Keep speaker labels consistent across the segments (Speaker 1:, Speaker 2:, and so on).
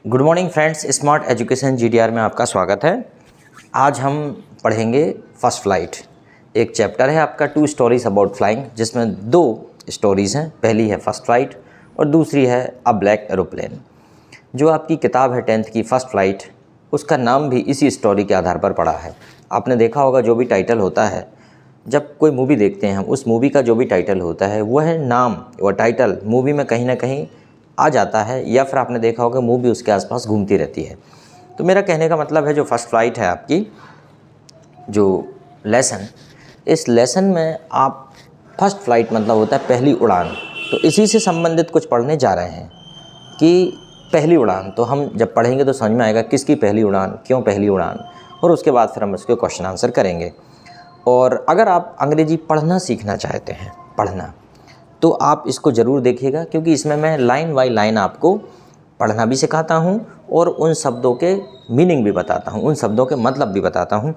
Speaker 1: Good morning friends, smart education GDR में आपका स्वागत है। आज हम पढ़ेंगे फर्स्ट फ्लाइट। एक चैप्टर है आपका टू स्टोरीज अबाउट फ्लाइंग, जिसमें दो स्टोरीज़ हैं। पहली है फर्स्ट फ्लाइट और दूसरी है अ ब्लैक एरोप्लेन। जो आपकी किताब है 10th की फर्स्ट फ्लाइट, उसका नाम भी इसी स्टोरी के आधार पर पड़ा है। आपने देखा होगा जो भी टाइटल होता है, जब कोई मूवी देखते हैं हम, उस मूवी का जो भी टाइटल होता है वह नाम व टाइटल मूवी में कहीं ना कहीं आ जाता है, या फिर आपने देखा होगा मूवी उसके आसपास घूमती रहती है। तो मेरा कहने का मतलब है जो फर्स्ट फ्लाइट है आपकी जो लेसन, इस लेसन में आप फर्स्ट फ्लाइट मतलब होता है पहली उड़ान। तो इसी से संबंधित कुछ पढ़ने जा रहे हैं कि पहली उड़ान। तो हम जब पढ़ेंगे तो समझ में आएगा किसकी पहली उड़ान, क्यों पहली उड़ान, और उसके बाद फिर हम उसके क्वेश्चन आंसर करेंगे। और अगर आप अंग्रेजी पढ़ना सीखना चाहते हैं, पढ़ना, तो आप इसको ज़रूर देखिएगा, क्योंकि इसमें मैं लाइन बाय लाइन आपको पढ़ना भी सिखाता हूं और उन शब्दों के मीनिंग भी बताता हूं, उन शब्दों के मतलब भी बताता हूं।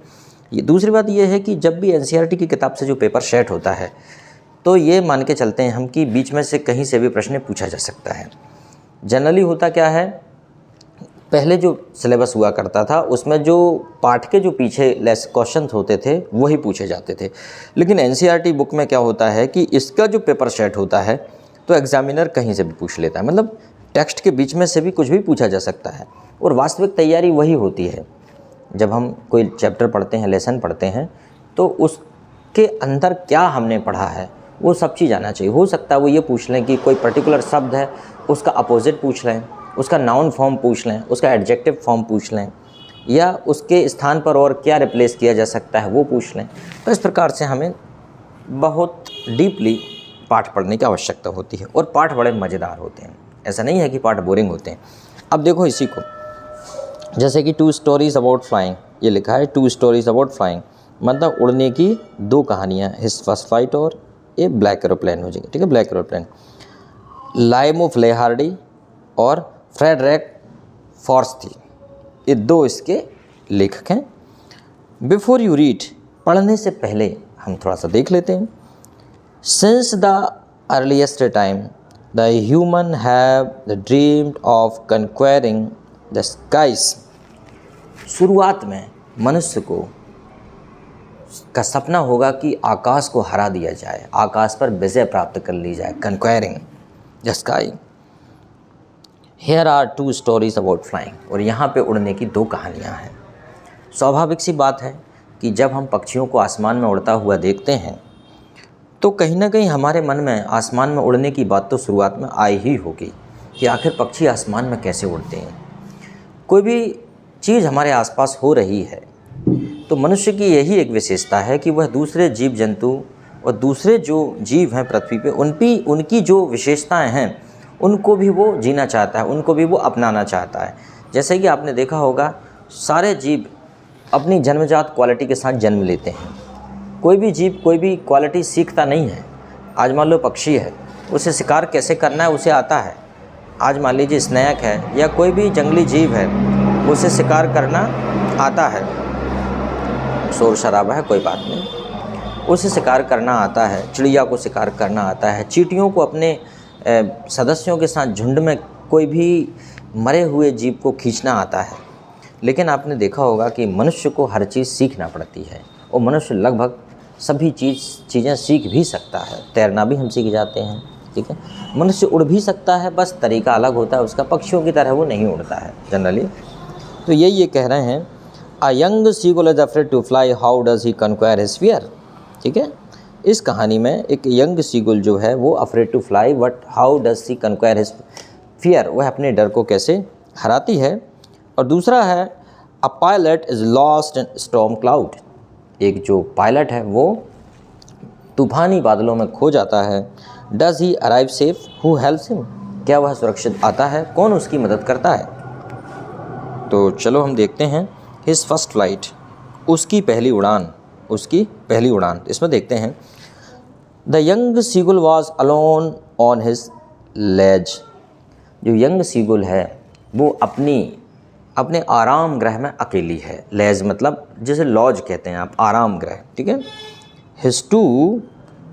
Speaker 1: ये दूसरी बात ये है कि जब भी एनसीईआरटी की किताब से जो पेपर सेट होता है, तो ये मान के चलते हैं हम कि बीच में से कहीं से भी प्रश्न पूछा जा सकता है। जनरली होता क्या है, पहले जो सिलेबस हुआ करता था उसमें जो पाठ के जो पीछे लेस क्वेश्चन होते थे वही पूछे जाते थे। लेकिन एनसीईआरटी बुक में क्या होता है कि इसका जो पेपर सेट होता है तो एग्जामिनर कहीं से भी पूछ लेता है, मतलब टेक्स्ट के बीच में से भी कुछ भी पूछा जा सकता है। और वास्तविक तैयारी वही होती है। जब हम कोई चैप्टर पढ़ते हैं, लेसन पढ़ते हैं, तो उसके अंदर क्या हमने पढ़ा है वो सब चीज़ आना चाहिए। हो सकता है वो ये पूछ लें कि कोई पर्टिकुलर शब्द है उसका अपोजिट पूछ लें, उसका नाउन फॉर्म पूछ लें, उसका एडजेक्टिव फॉर्म पूछ लें, या उसके स्थान पर और क्या रिप्लेस किया जा सकता है वो पूछ लें। तो इस प्रकार से हमें बहुत डीपली पाठ पढ़ने की आवश्यकता होती है, और पाठ बड़े मज़ेदार होते हैं। ऐसा नहीं है कि पाठ बोरिंग होते हैं। अब देखो इसी को, जैसे कि टू स्टोरीज़ अबाउट फ्लाइंग, ये लिखा है टू स्टोरीज़ अबाउट फ्लाइंग, मतलब उड़ने की दो कहानियाँ, हिज फर्स्ट फ्लाइट और ये ब्लैक एरोप्लेन हो जाएगी। ठीक है, ब्लैक एरोप्लेन। लाइमो फ्लेहार्डी और फ्रेडरिक फॉर्स्टी, ये दो इसके लेखक हैं। बिफोर यू रीड, पढ़ने से पहले हम थोड़ा सा देख लेते हैं। Since the earliest time the human have dreamed of conquering the skies, शुरुआत में मनुष्य को का सपना होगा कि आकाश को हरा दिया जाए, आकाश पर विजय प्राप्त कर ली जाए, conquering the sky. Here are two stories about flying, और यहाँ पे उड़ने की दो कहानियाँ हैं। स्वाभाविक सी बात है कि जब हम पक्षियों को आसमान में उड़ता हुआ देखते हैं तो कहीं ना कहीं हमारे मन में आसमान में उड़ने की बात तो शुरुआत में आई ही होगी कि आखिर पक्षी आसमान में कैसे उड़ते हैं। कोई भी चीज़ हमारे आसपास हो रही है तो मनुष्य की यही एक विशेषता है कि वह दूसरे जीव जंतु और दूसरे जो जीव हैं पृथ्वी पे, उनकी जो विशेषताएँ हैं उनको भी वो जीना चाहता है, उनको भी वो अपनाना चाहता है। जैसे कि आपने देखा होगा सारे जीव अपनी जन्मजात क्वालिटी के साथ जन्म लेते हैं। कोई भी जीव कोई भी क्वालिटी सीखता नहीं है। आज मान लो पक्षी है, उसे शिकार कैसे करना है उसे आता है। आज मान लीजिए स्नेक है या कोई भी जंगली जीव है, उसे शिकार करना आता है। शोर शराबा है, कोई बात नहीं, उसे शिकार करना आता है। चिड़िया को शिकार करना आता है। चींटियों को अपने सदस्यों के साथ झुंड में कोई भी मरे हुए जीव को खींचना आता है। लेकिन आपने देखा होगा कि मनुष्य को हर चीज़ सीखना पड़ती है, और मनुष्य लगभग सभी चीज़ें सीख भी सकता है। तैरना भी हम सीख जाते हैं, ठीक है। मनुष्य उड़ भी सकता है, बस तरीका अलग होता है उसका, पक्षियों की तरह वो नहीं उड़ता है जनरली। तो यही ये कह रहे हैं, a young seagull is afraid to fly, how does he conquer his fear. ठीक है, इस कहानी में एक यंग सीगुल जो है वो afraid to fly, but how does she conquer his fear, वह अपने डर को कैसे हराती है। और दूसरा है a pilot is lost in storm cloud, एक जो पायलट है वो तूफानी बादलों में खो जाता है। Does he arrive safe, who helps him, क्या वह सुरक्षित आता है, कौन उसकी मदद करता है। तो चलो हम देखते हैं हिज फर्स्ट फ्लाइट, उसकी पहली उड़ान, उसकी पहली उड़ान। इसमें देखते हैं the young seagull was alone on his ledge, जो यंग सीगुल है वो अपने आराम ग्रह में अकेली है। लेज मतलब जैसे लॉज कहते हैं आप, आराम ग्रह, ठीक है। His two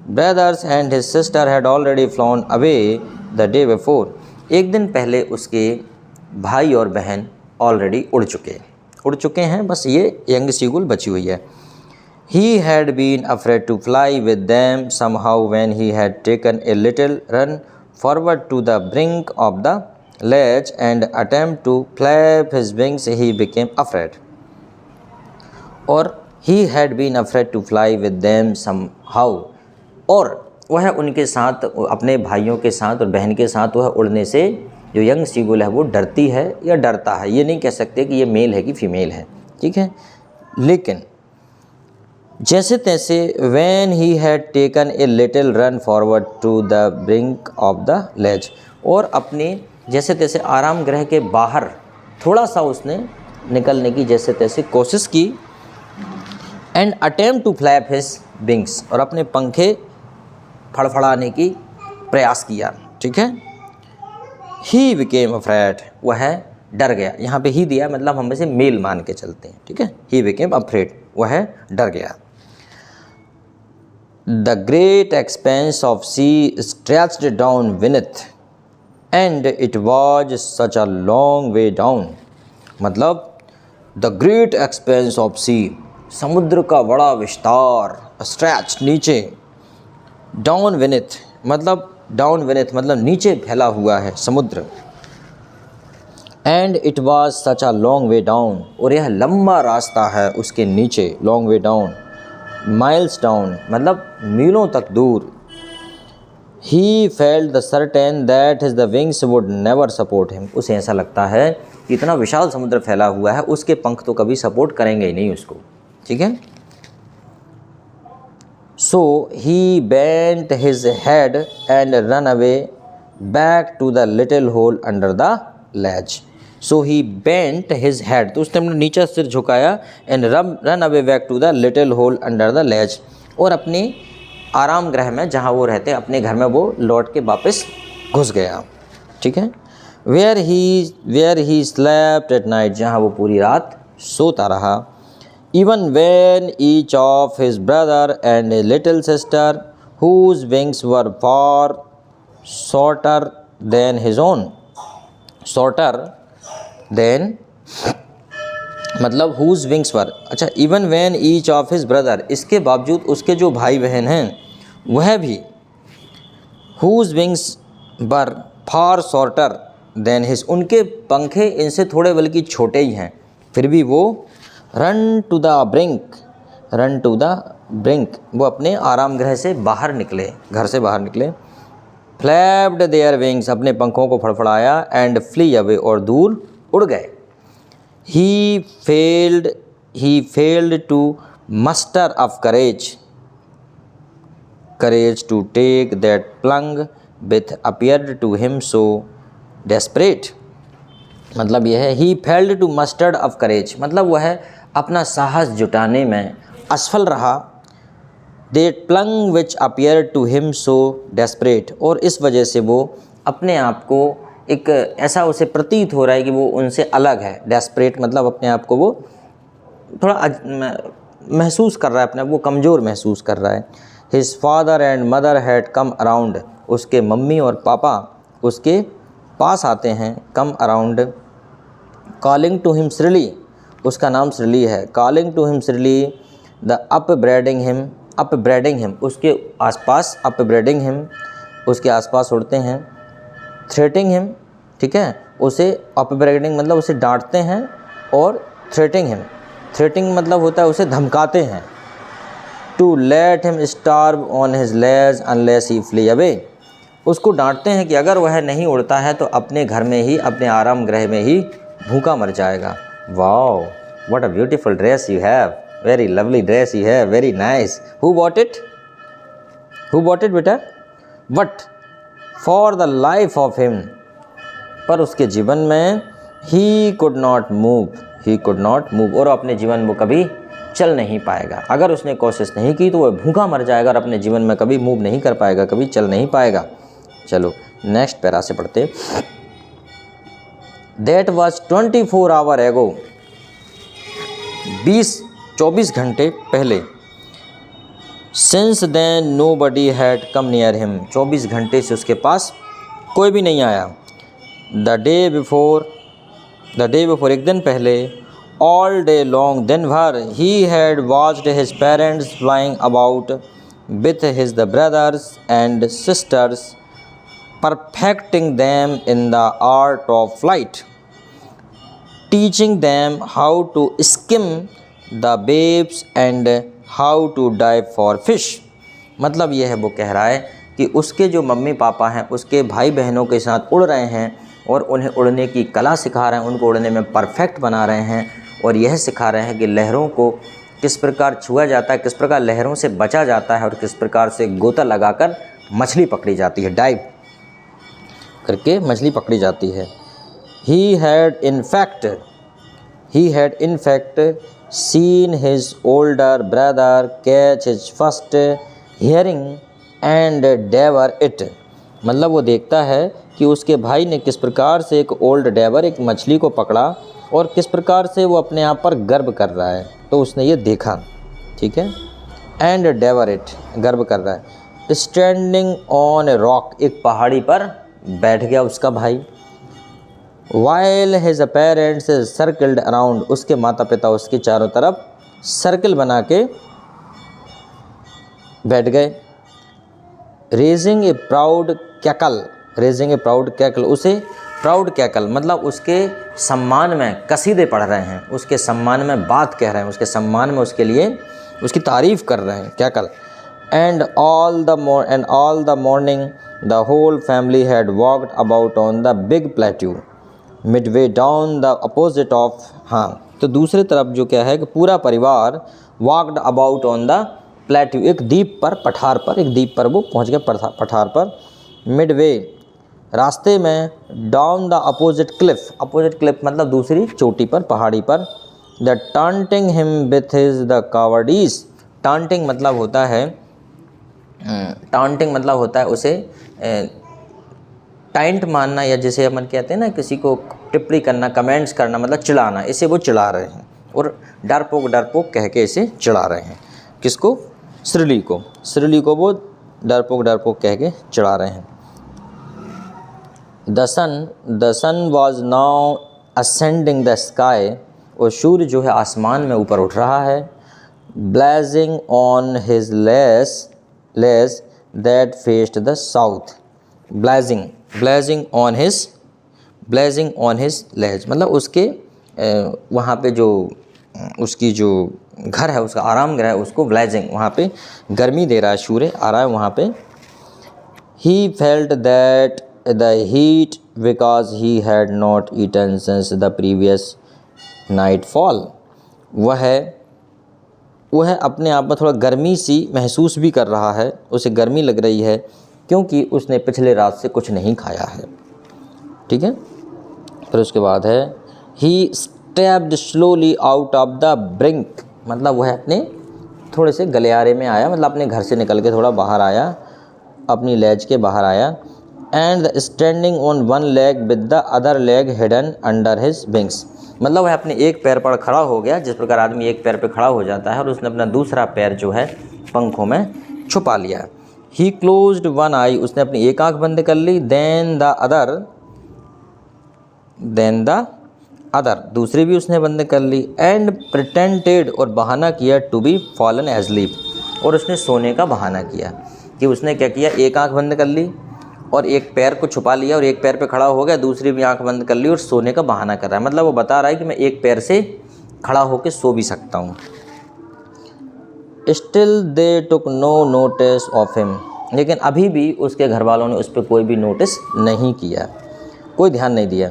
Speaker 1: brothers and his sister had already phloem away the day before, एक दिन पहले उसके भाई और बहन ऑलरेडी उड़ चुके हैं, बस ये यंग सीगुल बची हुई है। He had been afraid to fly with them. Somehow when he had taken a little run forward to the brink of the ledge and attempt to flap his wings, he became afraid. और he had been afraid to fly with them somehow, और वह उनके साथ, अपने भाइयों के साथ और बहन के साथ वह उड़ने से जो यंग सीगुल है वो डरती है या डरता है। ये नहीं कह सकते कि ये मेल है कि फीमेल है, ठीक है। लेकिन जैसे तैसे when he had taken a little run forward to the brink of the ledge, और अपने जैसे तैसे आराम गृह के बाहर थोड़ा सा उसने निकलने की जैसे तैसे कोशिश की, and attempt to flap his wings, और अपने पंखे फड़फड़ाने की प्रयास किया, ठीक है। He became afraid, वह डर गया। यहाँ पे ही दिया मतलब हम इसे मेल मान के चलते हैं, ठीक है। He became afraid, वह डर गया। The great expanse of sea stretched down beneath, and it was such a long way down, मतलब the great expanse of sea, समुद्र का बड़ा विस्तार, stretch नीचे, down beneath मतलब नीचे फैला हुआ है समुद्र, and it was such a long way down, और यह लंबा रास्ता है उसके नीचे, long way down, miles down मतलब मीलों तक दूर। He felt the certain that his the wings would never support him, उसे ऐसा लगता है कि इतना विशाल समुद्र फैला हुआ है, उसके पंख तो कभी सपोर्ट करेंगे ही नहीं उसको, ठीक है। So he bent his head and ran away back to the little hole under the ledge. So he bent his head, तो उसने अपना नीचा सिर झुकाया, and run away back to the little hole under the ledge, और अपने आराम गृह में जहाँ वो रहते अपने घर में वो लौट के वापस घुस गया, ठीक है। where he slept at night, जहाँ वो पूरी रात सोता रहा। even when each of his brother and a little sister whose wings were far shorter than his own, shorter than मतलब whose wings were, अच्छा even when each of his brother, इसके बावजूद उसके जो भाई बहन हैं वह भी whose wings were far shorter than his, उनके पंखे इनसे थोड़े बल्कि छोटे ही हैं, फिर भी वो run to the brink, वो अपने आराम गृह से बाहर निकले, घर से बाहर निकले। flapped their wings, अपने पंखों को फड़फड़ाया, and flee away, और दूर उड़ गए। He failed to muster up courage to take that plunge which appeared to him so desperate, मतलब यह है he failed to muster up courage, मतलब वह अपना साहस जुटाने में असफल रहा। that plunge which appeared to him so desperate, और इस वजह से वो अपने आप को एक ऐसा उसे प्रतीत हो रहा है कि वो उनसे अलग है। डेस्परेट मतलब अपने आप को वो थोड़ा महसूस कर रहा है, अपने आप को कमज़ोर महसूस कर रहा है। His father and mother had come around, उसके मम्मी और पापा उसके पास आते हैं। Come around, calling to him shrilly, उसका नाम श्रिली है। Calling to him shrilly, the upbraiding him, उसके आसपास, अपब्रेडिंग हिम, उसके आसपास उड़ते हैं। थ्रेटिंग हिम, ठीक है, उसे अपब्रेडिंग मतलब उसे डांटते हैं, और थ्रेटिंग मतलब होता है उसे धमकाते हैं। To let him starve on his ledge unless he flee away, उसको डांटते हैं कि अगर वह नहीं उड़ता है तो अपने घर में ही, अपने आराम गृह में ही भूखा मर जाएगा। Wow, what a beautiful dress you have, very lovely dress you have, very nice. Who bought it बेटा? But for the life of him, पर उसके जीवन में ही कुड नॉट मूव, और अपने जीवन में कभी चल नहीं पाएगा। अगर उसने कोशिश नहीं की तो वह भूखा मर जाएगा और अपने जीवन में कभी मूव नहीं कर पाएगा, कभी चल नहीं पाएगा। चलो नेक्स्ट पैरा से पढ़ते। दैट वॉज 24 आवर एगो, 24 घंटे पहले। Since then nobody had come near him, 24 घंटे से उसके पास कोई भी नहीं आया। The day before the day before, एक दिन पहले, ऑल डे लॉन्ग, दिन भर, he had watched his parents flying about with his the brothers and sisters, perfecting them in the art of flight, teaching them how to skim the waves and how to dive for fish. मतलब ये है, वो कह रहा है कि उसके जो मम्मी पापा हैं उसके भाई बहनों के साथ उड़ रहे हैं और उन्हें उड़ने की कला सिखा रहे हैं, उनको उड़ने में परफेक्ट बना रहे हैं और यह सिखा रहे हैं कि लहरों को किस प्रकार छुआ जाता है, किस प्रकार लहरों से बचा जाता है और किस प्रकार से गोता लगाकर मछली पकड़ी जाती है, डाइव करके मछली पकड़ी जाती है। He had in fact seen his older brother catch his first herring and devour it। मतलब वो देखता है कि उसके भाई ने किस प्रकार से एक ओल्ड डेवर, एक मछली को पकड़ा और किस प्रकार से वो अपने आप पर गर्व कर रहा है, तो उसने ये देखा, ठीक है। एंड डेवर इट, गर्व कर रहा है। स्टैंडिंग ऑन ए रॉक, एक पहाड़ी पर बैठ गया उसका भाई। While his parents circled around, उसके माता पिता उसके चारों तरफ सर्कल बना के बैठ गए। रेजिंग ए प्राउड कैकल, रेजिंग ए प्राउड कैकल, उसे प्राउड कैकल मतलब उसके सम्मान में कसीदे पढ़ रहे हैं, उसके सम्मान में बात कह रहे हैं, उसके सम्मान में उसके लिए उसकी तारीफ़ कर रहे हैं, cackle. And all the morning the whole family had walked about on the big plateau midway down the opposite of, हाँ तो दूसरी तरफ जो क्या है कि पूरा परिवार walked about on the plateau, एक द्वीप पर, पठार पर, एक द्वीप पर वो पहुंच गए, पठार पर। मिडवे, रास्ते में, डाउन द अपोजिट क्लिफ मतलब दूसरी चोटी पर, पहाड़ी पर। The taunting him with his the cowardice, taunting मतलब होता है उसे टाइंट मानना, या जैसे अपन कहते हैं ना किसी को टिप्पणी करना, कमेंट्स करना, मतलब चिढ़ाना, इसे वो चिढ़ा रहे हैं और डरपोक कह के इसे चिढ़ा रहे हैं। किसको? श्रीली को वो डरपोक कह के चिढ़ा रहे हैं। The sun was now ascending the sky, और सूर्य जो है आसमान में ऊपर उठ रहा है। Blazing on his ledge that faced the south, blazing on his ledge मतलब उसके वहाँ पे जो उसकी जो घर है, उसका आराम गृह है, उसको ब्लेजिंग, वहाँ पे गर्मी दे रहा है, सूर्य आ रहा है वहाँ पे। He felt that the heat because he had not eaten since the previous nightfall, वह अपने आप में थोड़ा गर्मी सी महसूस भी कर रहा है, उसे गर्मी लग रही है क्योंकि उसने पिछले रात से कुछ नहीं खाया है, ठीक है। फिर उसके बाद है he stepped slowly out of the brink, मतलब वह अपने थोड़े से गलियारे में आया, मतलब अपने घर से निकल के थोड़ा बाहर आया, अपनी लेज के बाहर आया। And standing on one leg with the other leg hidden under his wings, मतलब वह अपने एक पैर पर खड़ा हो गया, जिस प्रकार आदमी एक पैर पर खड़ा हो जाता है, और उसने अपना दूसरा पैर जो है पंखों में छुपा लिया। ही क्लोज्ड वन आई, उसने अपनी एक आंख बंद कर ली। देन द अदर, दूसरी भी उसने बंद कर ली। एंड प्रिटेंटेड, और बहाना किया, टू बी फॉलन एस्लीप, और उसने सोने का बहाना किया कि उसने क्या किया, एक आंख बंद कर ली और एक पैर को छुपा लिया और एक पैर पे खड़ा हो गया, दूसरी भी आंख बंद कर ली और सोने का बहाना कर रहा है, मतलब वो बता रहा है कि मैं एक पैर से खड़ा होकर सो भी सकता हूँ। Still they took no notice of him, लेकिन अभी भी उसके घर वालों ने उस पर कोई भी नोटिस नहीं किया, कोई ध्यान नहीं दिया।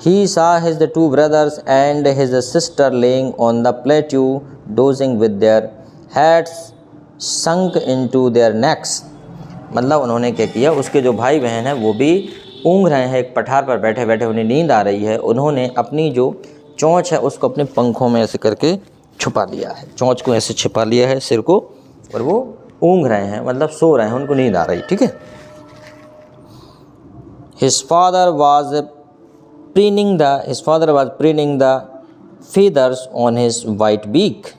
Speaker 1: He saw his the two brothers and his sister lying on the plateau dozing with their heads sunk into their necks, मतलब उन्होंने क्या किया, उसके जो भाई बहन हैं वो भी ऊँघ रहे हैं, एक पठार पर बैठे बैठे उन्हें नींद आ रही है, उन्होंने अपनी जो चोंच है उसको अपने पंखों में ऐसे करके छुपा लिया है, चोंच को ऐसे छिपा लिया है सिर को, और वो ऊँघ रहे हैं, मतलब सो रहे हैं, उनको नींद आ रही, ठीक है। His father was preening the feathers on his white beak,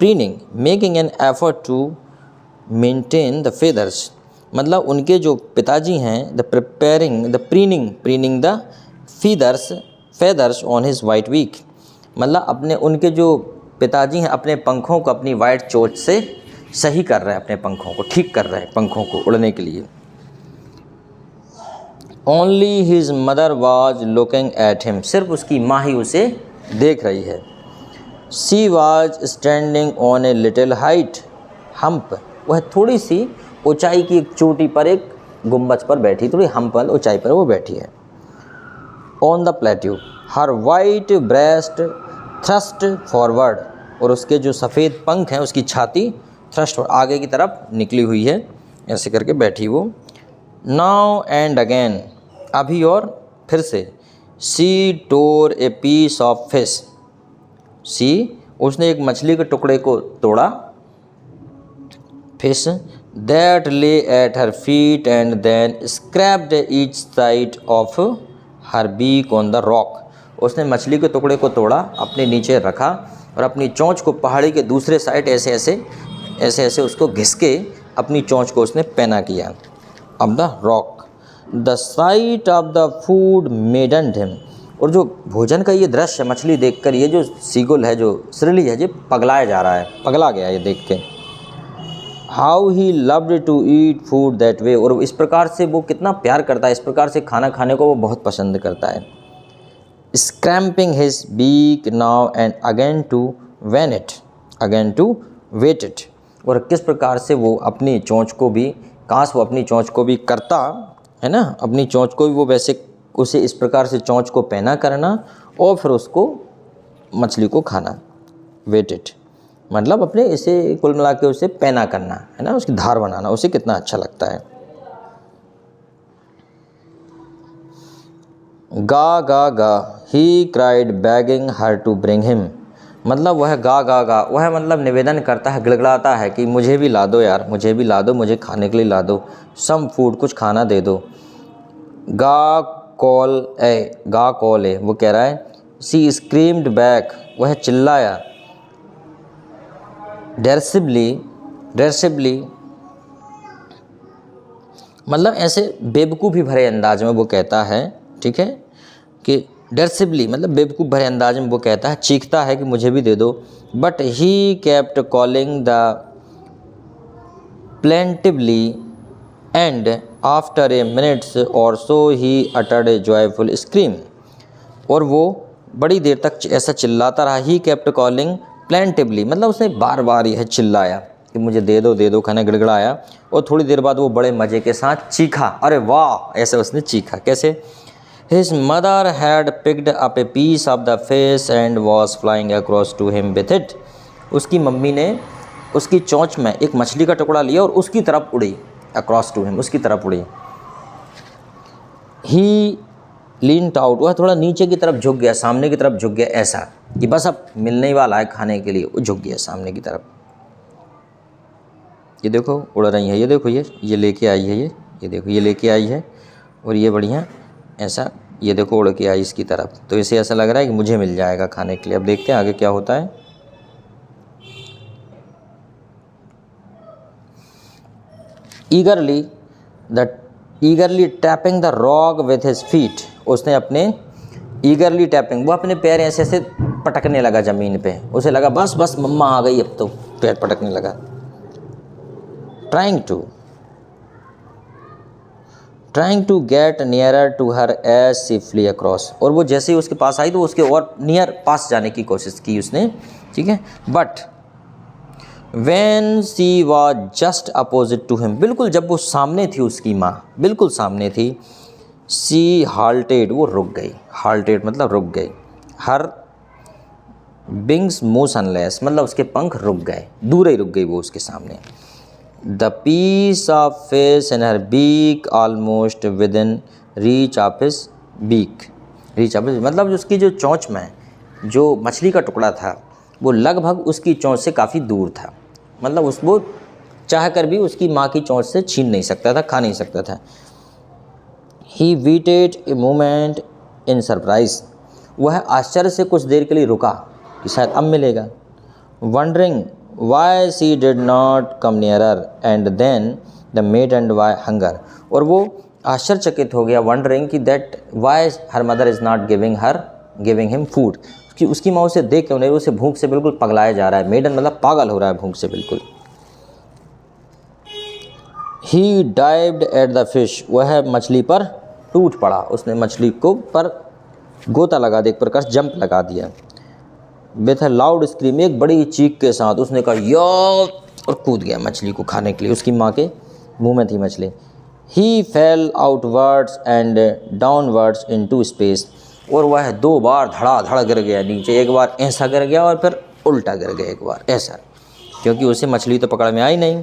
Speaker 1: preening, making an effort to maintain the feathers, मतलब उनके जो पिताजी हैं, the preening the feathers on his white week, मतलब अपने उनके जो पिताजी हैं अपने पंखों को अपनी वाइट चोंच से सही कर रहे हैं, अपने पंखों को ठीक कर रहे हैं, पंखों को उड़ने के लिए। Only his mother was looking at him, सिर्फ उसकी माँ ही उसे देख रही है। She was standing on a little height hump, वह थोड़ी सी ऊंचाई की एक चोटी पर, एक गुंबद पर बैठी, थोड़ी हम्प पर ऊंचाई पर वो बैठी है। On the plateau her white breast thrust forward, और उसके जो सफ़ेद पंख हैं उसकी छाती थ्रस्ट आगे की तरफ निकली हुई है, ऐसे करके बैठी वो। नाउ एंड अगेन, अभी और फिर से। She tore a piece of fish, she उसने एक मछली के टुकड़े को तोड़ा, fish that lay at her feet and then scraped each side of her beak on the rock, उसने मछली के टुकड़े को तोड़ा, अपने नीचे रखा और अपनी चोंच को पहाड़ी के दूसरे साइड ऐसे उसको घिस के अपनी चोंच को उसने पैना किया। अब the rock the sight of the food maddened him, और जो भोजन का ये दृश्य मछली देखकर ये जो सीगुल है, जो सिरली है, ये पगलाया जा रहा है, पगला गया ये देख के। How he loved to eat food that way, और इस प्रकार से वो कितना प्यार करता है, इस प्रकार से खाना खाने को वो बहुत पसंद करता है। Scraping his beak now and again to whet it, और किस प्रकार से वो अपनी चोंच को भी, काश वो अपनी चोंच को भी करता है ना, अपनी चोंच को भी वो वैसे उसे इस प्रकार से चोंच को पैना करना और फिर उसको मछली को खाना। वेट इट मतलब अपने इसे कुल मिला के उसे पैना करना है ना, उसकी धार बनाना, उसे कितना अच्छा लगता है। गा गा गा he cried begging her to bring him, मतलब वह गा गा गा, वह मतलब निवेदन करता है, गिड़गिड़ाता है कि मुझे भी ला दो यार, मुझे भी ला दो, मुझे खाने के लिए ला दो, सम फूड, कुछ खाना दे दो। गा कॉल ए, वो कह रहा है। सी स्क्रीम्ड बैक, वह चिल्लाया। डेरसिबली मतलब ऐसे बेवकूफ़ी भरे अंदाज में वो कहता है, ठीक है, कि डेरसिबली मतलब बेवकूफ़ भरे अंदाज में वो कहता है, चीखता है कि मुझे भी दे दो। But he kept calling the plaintively and after a minutes or so he uttered a joyful scream, और वो बड़ी देर तक ऐसा चिल्लाता रहा। ही केप्ट कॉलिंग प्लेंटिवली मतलब उसने बार बार यह चिल्लाया कि मुझे दे दो खाना, गिड़गिड़ाया, और थोड़ी देर बाद वो बड़े मज़े के साथ चीखा, अरे वाह, ऐसे उसने चीखा। कैसे? His mother had picked up a piece of the fish and was flying across to him with it. उसकी मम्मी ने उसकी चोंच में एक मछली का टुकड़ा लिया और उसकी तरफ उड़ी, across to him, उसकी तरफ उड़ी। He leaned out, वह थोड़ा नीचे की तरफ झुक गया, सामने की तरफ झुक गया, ऐसा कि बस अब मिलने वाला है खाने के लिए, वो झुक गया सामने की तरफ। ये देखो उड़ रही है, ये देखो ये लेके आई है, ये देखो ये लेके आई है, और ये बढ़िया ऐसा, ये देखो उड़ के आई इसकी तरफ, तो इसे ऐसा लग रहा है कि मुझे मिल जाएगा खाने के लिए। अब देखते हैं आगे क्या होता है। ईगरली tapping the rock with his feet, उसने अपने ईगरली टैपिंग, वो अपने पैर ऐसे ऐसे पटकने लगा ज़मीन पे, उसे लगा बस मम्मा आ गई, अब तो पैर पटकने लगा। Trying to get nearer to her as she flew across, और वो जैसे ही उसके पास आई तो उसके और नियर पास जाने की कोशिश की उसने, ठीक है। But when she was just opposite to him, बिल्कुल जब वो सामने थी, उसकी माँ बिल्कुल सामने थी। शी हाल्टेड, वो रुक गई, हाल्टेड मतलब रुक गई। हर विंग्स मोशनलेस मतलब उसके पंख रुक गए, दूर ही रुक गई वो उसके सामने। The piece of fish in her beak almost within reach of his beak, मतलब उसकी जो चोंच में जो मछली का टुकड़ा था वो लगभग उसकी चोंच से काफ़ी दूर था, मतलब वो चाह कर भी उसकी माँ की चोंच से छीन नहीं सकता था, खा नहीं सकता था। He waited a moment in surprise, वह आश्चर्य से कुछ देर के लिए रुका कि शायद अब मिलेगा। Wondering why she did not come nearer, and then the maddened by hunger, और वो आश्चर्यचकित हो गया, वंडरिंग कि that why her mother is not giving him food, कि उसकी माँ उसे देख के उन्हें उसे भूख से बिल्कुल पगलाया जा रहा है। मेडन मतलब पागल हो रहा है भूख से बिल्कुल। ही डाइव्ड एट द फिश, वह मछली पर टूट पड़ा, उसने मछली को पर गोता लगा दे, एक प्रकार से जंप लगा दिया। विथ अ लाउड स्क्रीम, एक बड़ी चीख के साथ उसने कहा यो, और कूद गया मछली को खाने के लिए, उसकी माँ के मुंह में थी मछली। He fell outwards and downwards into space, और वह 2 बार धड़ाधड़ गिर गया नीचे, एक बार ऐसा गिर गया और फिर उल्टा गिर गया एक बार ऐसा, क्योंकि उसे मछली तो पकड़ में आई नहीं।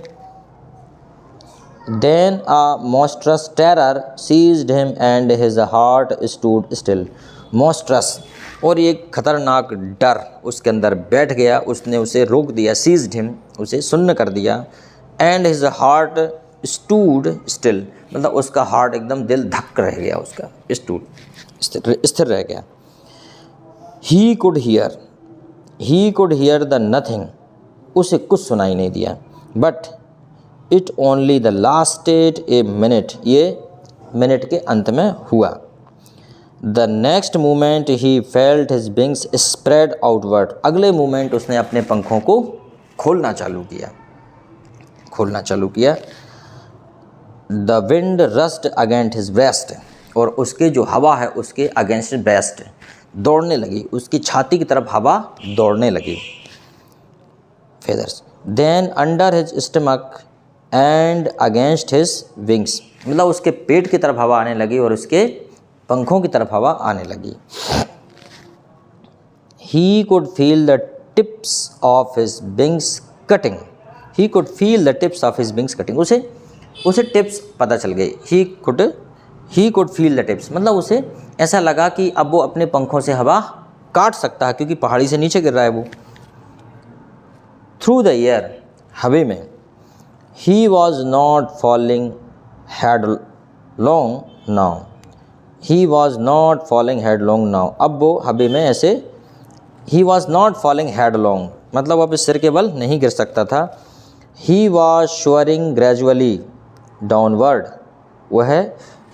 Speaker 1: Then a monstrous terror seized him and his heart stood still. Monstrous, और एक खतरनाक डर उसके अंदर बैठ गया, उसने उसे रोक दिया, seized him, उसे सुन्न कर दिया, and his heart stood still, मतलब उसका हार्ट एकदम दिल धक रह गया, उसका स्थिर रह गया। He could hear the nothing, उसे कुछ सुनाई नहीं दिया, but it only the lasted a minute, ये मिनट के अंत में हुआ। The next moment he felt his wings spread outward, अगले मोमेंट उसने अपने पंखों को खोलना चालू किया। The wind rust against his breast, और उसके जो हवा है उसके अगेंस्ट ब्रेस्ट दौड़ने लगी, उसकी छाती की तरफ हवा दौड़ने लगी। Feathers then under his stomach and against his wings, मतलब उसके पेट की तरफ हवा आने लगी और उसके पंखों की तरफ हवा आने लगी। He could feel the tips of his wings cutting, he could feel the tips of his wings cutting, उसे टिप्स पता चल गई। He could feel the tips, मतलब उसे ऐसा लगा कि अब वो अपने पंखों से हवा काट सकता है, क्योंकि पहाड़ी से नीचे गिर रहा है वो। थ्रू द एयर, हवा में। He was not falling headlong now. He was not falling headlong now. अब वो हवा में ऐसे, he was not falling headlong, मतलब अब इस सिर के बल नहीं गिर सकता था। He was soaring gradually downward,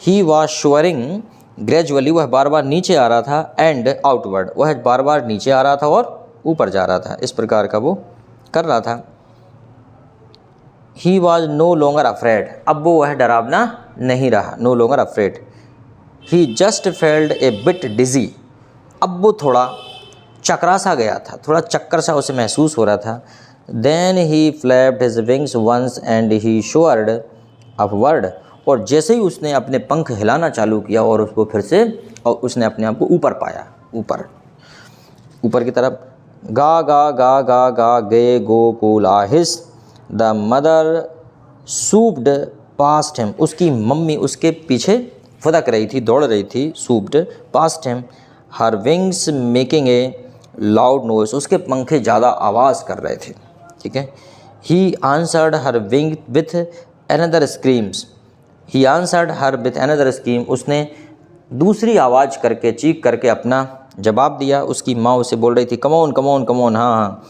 Speaker 1: he was soaring gradually, वह बार बार नीचे आ रहा था, and outward, वह बार बार नीचे आ रहा था और ऊपर जा रहा था, इस प्रकार का वो कर रहा था। He was no longer afraid, अब वो वह डरावना नहीं रहा, no longer afraid. He just felt a bit dizzy, अब वो थोड़ा चकरा सा गया था, थोड़ा चक्कर सा उसे महसूस हो रहा था। Then he flapped his wings once and he soared upward, और जैसे ही उसने अपने पंख हिलाना चालू किया और उसको फिर से, और उसने अपने आप को ऊपर पाया, ऊपर की तरफ। गा गा गा गा गा गे गो कूला हिस, the mother swooped past him, उसकी मम्मी उसके पीछे फुदक रही थी, दौड़ रही थी। Swooped past him, her wings making a loud noise, उसके पंखे ज़्यादा आवाज़ कर रहे थे, ठीक है। He answered her wing with another screams, he answered her with another scream, उसने दूसरी आवाज़ करके, चीख करके अपना जवाब दिया। उसकी माँ उसे बोल रही थी कमोन कमोन कमोन, हाँ हाँ।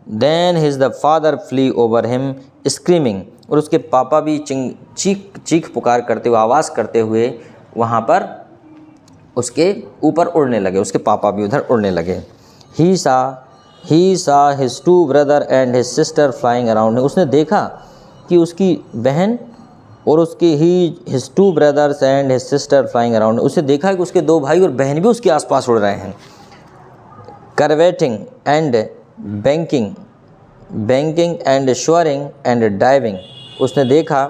Speaker 1: Then his the father flew over him screaming, और उसके पापा भी चीख पुकार करते हुए, आवाज़ करते हुए वहाँ पर उसके ऊपर उड़ने लगे, उसके पापा भी उधर उड़ने लगे। He saw his two brother and his sister flying around, उसने देखा कि उसकी बहन और उसके his two brothers and his sister flying around, उसे देखा कि उसके 2 भाई और बहन भी उसके आसपास उड़ रहे हैं। Curvetting and banking and soaring and diving, उसने देखा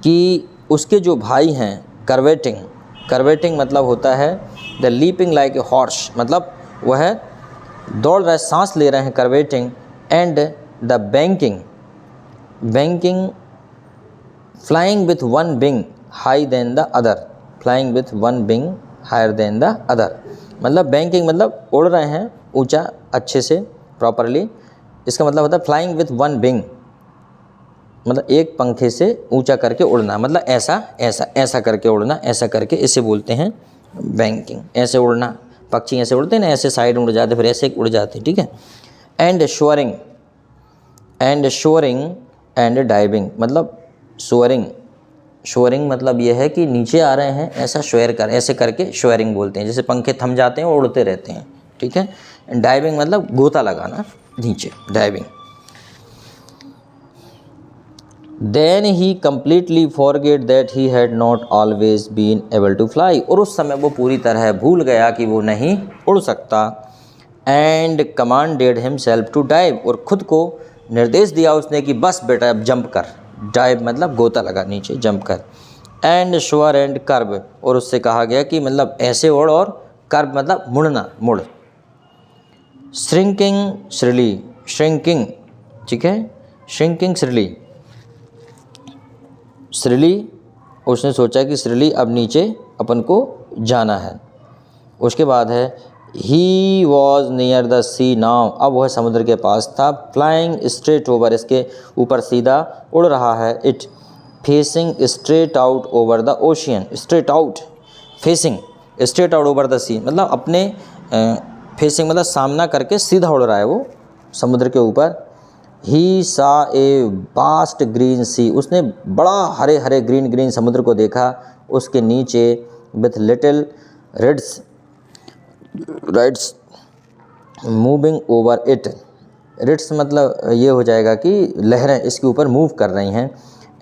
Speaker 1: कि उसके जो भाई हैं, करवेटिंग मतलब होता है the leaping like a horse, मतलब वह दौड़ रहे, सांस ले रहे हैं, curvetting. And the banking flying with one wing high than the other, flying with one wing higher than the other, मतलब बैंकिंग मतलब उड़ रहे हैं ऊंचा, अच्छे से, प्रॉपरली। इसका मतलब होता है फ्लाइंग विथ वन विंग, मतलब एक पंखे से ऊंचा करके उड़ना, मतलब ऐसा करके उड़ना, ऐसा करके इसे बोलते हैं बैंकिंग। ऐसे उड़ना, पक्षी ऐसे उड़ते हैं ना, ऐसे साइड उड़ जाते, फिर ऐसे उड़ जाते, ठीक है। एंड शोरिंग एंड डाइविंग मतलब सोअरिंग। शोअरिंग मतलब ये है कि नीचे आ रहे हैं, ऐसा शोयर कर, ऐसे करके शोअरिंग बोलते हैं, जैसे पंखे थम जाते हैं और उड़ते रहते हैं, ठीक है। डाइविंग मतलब गोता लगाना नीचे, diving. Then he completely forget that he had not always been able to fly, और उस समय वो पूरी तरह भूल गया कि वो नहीं उड़ सकता। And commanded himself to dive, और खुद को निर्देश दिया उसने कि बस बेटा अब जंप कर। डाइव मतलब गोता लगा नीचे, जंप कर। एंड शोअर एंड कर्व, और उससे कहा गया कि मतलब ऐसे उड़, और कर्व मतलब मुड़ना, मुड़। श्रिंकिंग श्रिली, श्रिंकिंग, ठीक है, श्रिंकिंग श्रिली, श्रिली, उसने सोचा कि श्रिली अब नीचे अपन को जाना है। उसके बाद है he was near the sea now, अब वह समुद्र के पास था। फ्लाइंग स्ट्रेट ओवर, इसके ऊपर सीधा उड़ रहा है। It facing straight out over the ocean, straight out, facing straight out over the sea मतलब अपने फेसिंग मतलब सामना करके सीधा उड़ रहा है वो समुद्र के ऊपर। ही सा ए वास्ट ग्रीन सी, उसने बड़ा हरे हरे ग्रीन ग्रीन समुद्र को देखा। उसके नीचे with little reads moving over it, reads मतलब ये हो जाएगा कि लहरें इसके ऊपर मूव कर रही हैं।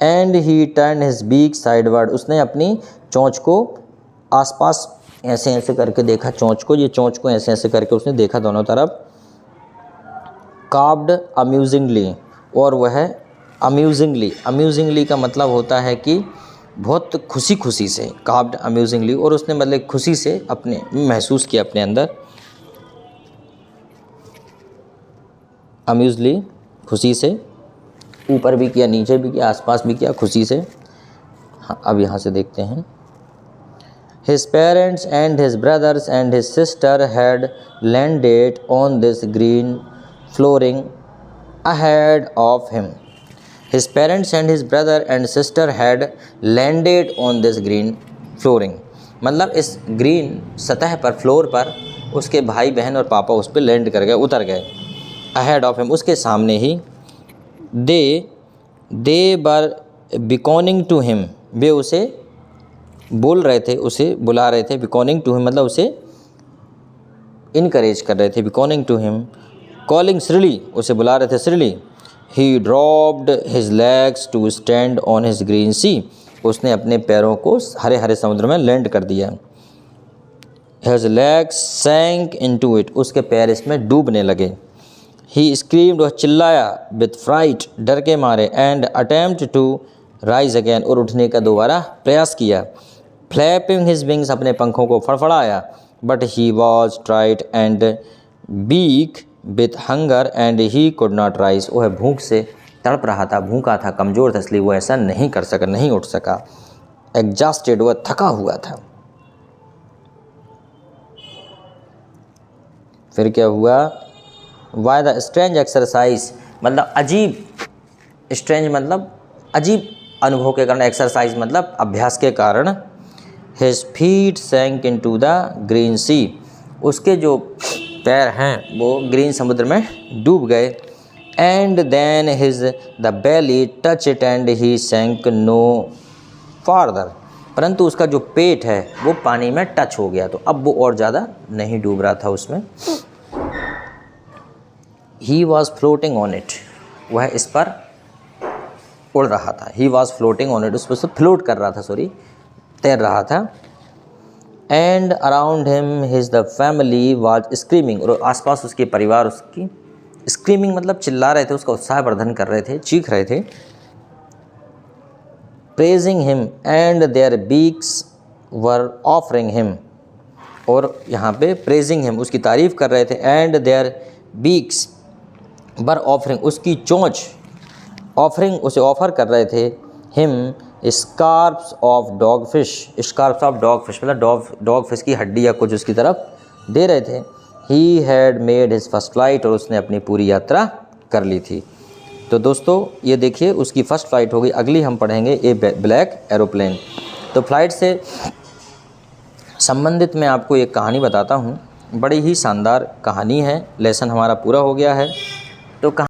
Speaker 1: And he turn his beak sideward, उसने अपनी चोंच को आसपास ऐसे ऐसे करके देखा, चोंच को, ये चोंच को ऐसे ऐसे करके उसने देखा दोनों तरफ। कार्व्ड अम्यूजिंगली, और वह अम्यूजिंगली, अम्यूजिंगली का मतलब होता है कि बहुत खुशी खुशी से, कार्व्ड अम्यूजिंगली, और उसने मतलब खुशी से अपने महसूस किया अपने अंदर। अम्यूजली खुशी से, ऊपर भी किया, नीचे भी किया, आसपास भी किया, खुशी से। हाँ, अब यहाँ से देखते हैं। His parents and his brothers and his sister had landed on this green flooring ahead of him. His parents and his brother and sister had landed on this green flooring. मतलब इस ग्रीन सतह पर, floor पर उसके भाई बहन और पापा उस पर लैंड कर गए, उतर गए। Ahead of him, उसके सामने ही। They were beckoning to him, वे उसे बोल रहे थे, उसे बुला रहे थे। beckoning to him मतलब उसे इनकरेज कर रहे थे, beckoning to him, calling श्रीली, उसे बुला रहे थे श्रीली। He dropped his legs to stand on his green sea, उसने अपने पैरों को हरे हरे समुद्र में लैंड कर दिया। His legs sank into it, उसके पैर इसमें डूबने लगे। He screamed, वह चिल्लाया, with fright, डर के मारे, and attempt to rise again, और उठने का दोबारा प्रयास किया। Flapping his wings, अपने पंखों को फड़फड़ाया। But he was tired and weak with hunger and he could not rise, वह भूख से तड़प रहा था, भूखा था, कमज़ोर था, इसलिए वो ऐसा नहीं कर सका, नहीं उठ सका। Exhausted, वह थका हुआ था। फिर क्या हुआ? Why the strange exercise, मतलब अजीब, strange मतलब अजीब अनुभव के कारण, एक्सरसाइज मतलब अभ्यास के कारण। His feet sank into the green sea, उसके जो पैर हैं वो ग्रीन समुद्र में डूब गए। And then his the belly touched it and he sank no farther, परंतु उसका जो पेट है वो पानी में टच हो गया, तो अब वो और ज़्यादा नहीं डूब रहा था उसमें। He was floating on it, वह इस पर उड़ रहा था। He was floating on it, उस पर से फ्लोट कर रहा था, सॉरी, तैर रहा था। And around him his the family was screaming, और आसपास उसके परिवार उसकी screaming मतलब चिल्ला रहे थे, उसका उत्साहवर्धन कर रहे थे, चीख रहे थे। Praising him and their beaks were offering him, और यहाँ पे praising him उसकी तारीफ़ कर रहे थे। And their beaks were offering, उसकी चोंच, offering उसे ऑफ़र कर रहे थे। Him scraps of dog fish, scraps of dog fish मतलब डॉग फिश की हड्डी या कुछ उसकी तरफ दे रहे थे। He had made his first flight, और उसने अपनी पूरी यात्रा कर ली थी। तो दोस्तों ये देखिए उसकी फ़र्स्ट फ्लाइट हो गई। अगली हम पढ़ेंगे ए ब्लैक एरोप्लेन। तो फ्लाइट से संबंधित मैं आपको एक कहानी बताता हूँ, बड़ी ही शानदार कहानी है। लेसन हमारा पूरा हो गया है। तो